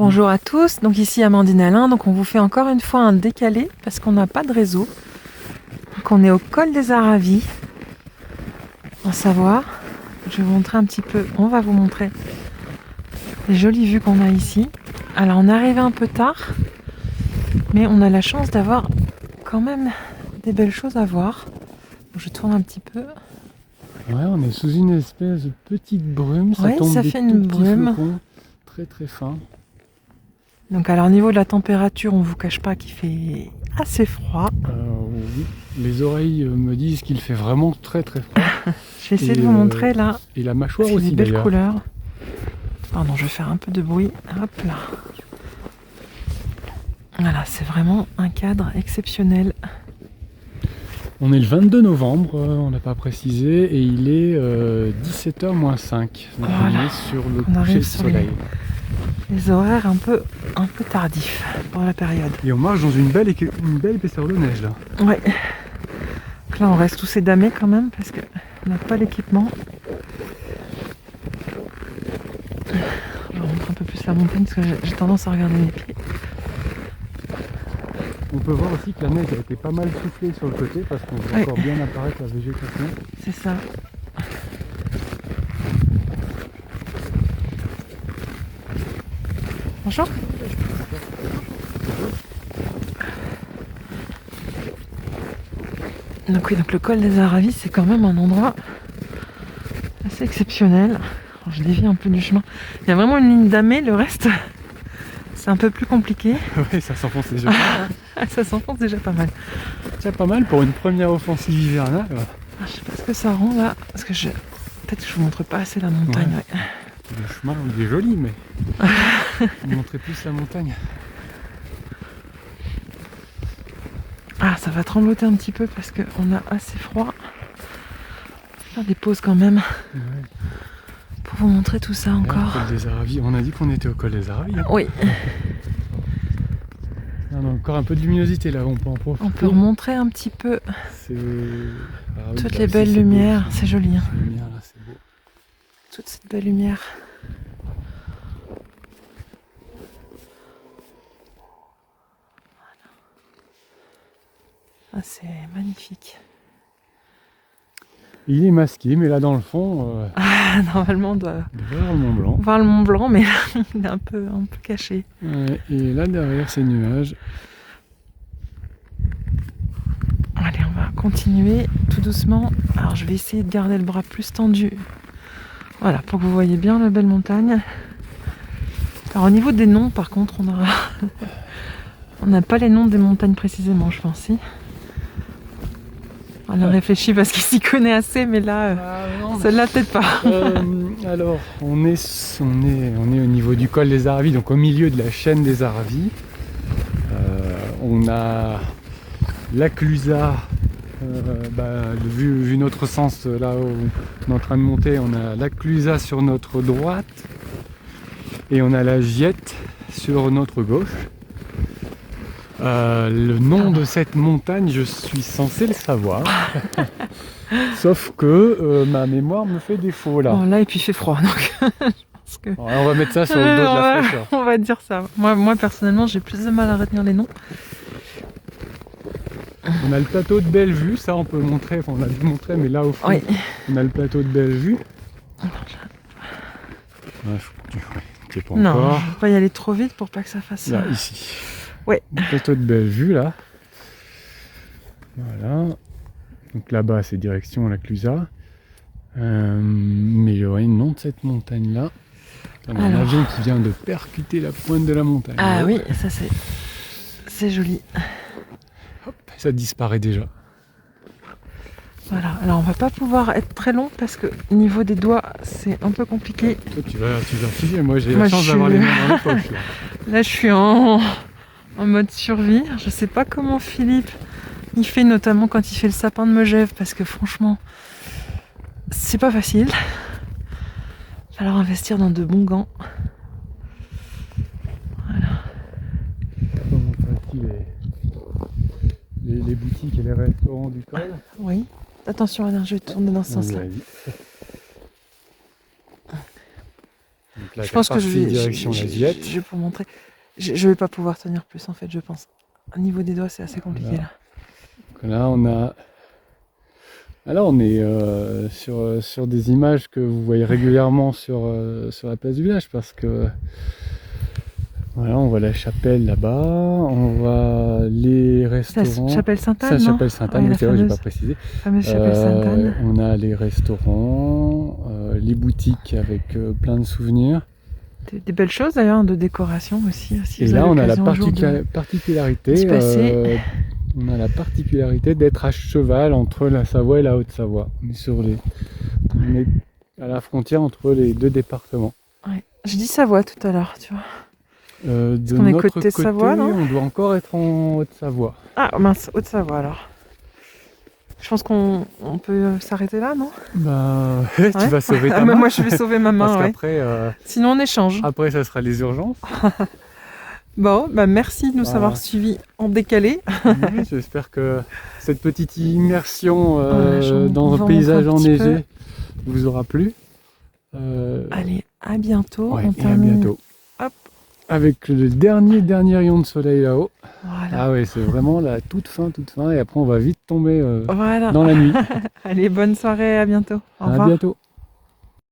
Bonjour à tous, donc ici Amandine Alain, donc on vous fait encore une fois un décalé parce qu'on n'a pas de réseau. Donc on est au col des Aravis, en Savoie. Je vais vous montrer un petit peu, on va vous montrer les jolies vues qu'on a ici. Alors on est arrivé un peu tard, mais on a la chance d'avoir quand même des belles choses à voir. Je tourne un petit peu. Ouais, on est sous une espèce de petite brume, ça Oui, tombe ça des fait tout une petits brume. flocons, très très fins. Donc alors au niveau de la température, on vous cache pas qu'il fait assez froid. Oui. Les oreilles me disent qu'il fait vraiment très très froid. Je vais essayer de vous montrer là. Et la mâchoire C'est des aussi belles d'ailleurs. couleurs. Pardon, je vais faire un peu de bruit. Hop là. Voilà, c'est vraiment un cadre exceptionnel. On est le 22 novembre, on n'a pas précisé, et il est 17h moins 5. Donc Voilà. on est sur le On arrive coucher du sur soleil. les horaires un peu tardifs pour la période. Et on marche dans une belle épaisseur de neige là. Ouais. Donc là, on reste tous édamés quand même parce qu'on n'a pas l'équipement. Je vais montrer un peu plus la montagne parce que j'ai tendance à regarder mes pieds. On peut voir aussi que la neige a été pas mal soufflée sur le côté parce qu'on voit encore bien apparaître la végétation. C'est ça. Bonjour. Donc oui, donc le col des Aravis, c'est quand même un endroit assez exceptionnel. Alors, je dévie un peu du chemin. Il y a vraiment une ligne damée, le reste, c'est un peu plus compliqué. Oui, ça s'enfonce déjà. Ça s'enfonce déjà pas mal. C'est pas mal pour une première offensive hivernale. Je sais pas ce que ça rend là, parce que peut-être que je vous montre pas assez la montagne. Ouais. Ouais. Le chemin, il est joli, mais montrer plus la montagne. Ah, ça va trembloter un petit peu parce qu'on a assez froid. Faire des pauses quand même Ouais. pour vous montrer tout ça encore. Col des Aravis. On a dit qu'on était au col des Aravis. Hein. Oui, On a encore un peu de luminosité là, on peut en profiter. on peut remontrer un petit peu C'est... Ah oui, toutes là les aussi, belles c'est beau. lumières. C'est joli, hein. Ces lumières là, c'est beau. Toute cette belle lumière. Ah, c'est magnifique. Il est masqué, mais là dans le fond, Ah, normalement, on doit derrière le Mont Blanc. voir le Mont Blanc, mais là, il est un peu caché. Ouais, et là derrière ces nuages. Allez, on va continuer tout doucement. Alors, je vais essayer de garder le bras plus tendu. Voilà, pour que vous voyez bien la belle montagne. Alors, au niveau des noms, par contre, on n'a pas les noms des montagnes précisément, je pense. Si. On a réfléchi parce qu'il s'y connaît assez, mais là, celle-là, peut-être pas. Alors, on est au niveau du col des Aravis, donc au milieu de la chaîne des Aravis. On a l'Aclusa, vu notre sens, là où on est en train de monter, on a l'Aclusa sur notre droite et on a la Giette sur notre gauche. Le nom de cette montagne, je suis censé le savoir. Sauf que ma mémoire me fait défaut là. Bon, là, et puis il fait froid, donc je pense que... Ouais, on va mettre ça sur le dos de la fraîcheur. On va dire ça. Moi, personnellement, j'ai plus de mal à retenir les noms. On a le plateau de Bellevue, ça on peut le montrer, enfin, on l'a dû montrer, mais là au fond, Oui. on a le plateau de Bellevue. Ouais, c'est pas Non, encore. je ne veux pas y aller trop vite pour pas que ça fasse... Là, ici. Ouais. Le plateau de Bellevue, là. Voilà. Donc là-bas, c'est direction la Clusaz. Mais il y aurait le nom de cette montagne-là. On a un Alors. avion qui vient de percuter la pointe de la montagne. Ah Hop. oui, ça c'est joli. Hop, ça disparaît déjà. Voilà, alors on va pas pouvoir être très long parce que au niveau des doigts, c'est un peu compliqué. Toi, tu vas filer. Moi, j'ai Moi, la chance je d'avoir suis- les mains dans les poches. Là. Là, je suis en mode survie. Je sais pas comment Philippe il fait, notamment quand il fait le sapin de Megève, parce que franchement, c'est pas facile. Il va falloir investir dans de bons gants. Voilà. Comment traite-t-il les boutiques et les restaurants du col? Oui. Attention, Alain, je vais tourner dans ce sens-là. Vas-y. Donc Donc là, Je pense que je vais, direction la Viette. je vais pour montrer. Je vais pas pouvoir tenir plus en fait, je pense. Au niveau des doigts, c'est assez compliqué là. Donc là, on a. Alors, on est sur des images que vous voyez régulièrement sur la place du village parce que voilà, on voit la chapelle là-bas, on voit les restaurants. Chapelle Sainte-Anne, Ça, non? chapelle Sainte-Anne, Ouais, c'est vrai, j'ai pas précisé. Fameuse chapelle Sainte-Anne. On a les restaurants, les boutiques avec plein de souvenirs. Des belles choses d'ailleurs de décoration aussi. Si Et vous là, avez on a la l'occasion un jour particularité. On a la particularité d'être à cheval entre la Savoie et la Haute-Savoie. On est à la frontière entre les deux départements. Ouais. Je dis Savoie tout à l'heure, tu vois. De qu'on est notre côté côté, Savoie, non on doit encore être en Haute-Savoie. Ah mince, Haute-Savoie alors. Je pense qu'on peut s'arrêter là, non? Bah, tu vas sauver ta main. Moi, je vais sauver ma main, Parce ouais. qu'après, Sinon, on échange. après, ça sera les urgences. Bon, bah merci de nous avoir suivis en décalé. Oui, j'espère que cette petite immersion dans un on paysage montre un petit enneigé vous aura plu. Allez, à bientôt. Ouais, On et à termine. bientôt. Hop. Avec le dernier rayon de soleil là-haut. Voilà. Ah ouais, c'est vraiment la toute fin, et après on va vite tomber Voilà. dans la nuit. Allez, bonne soirée, à bientôt. Au revoir. À bientôt.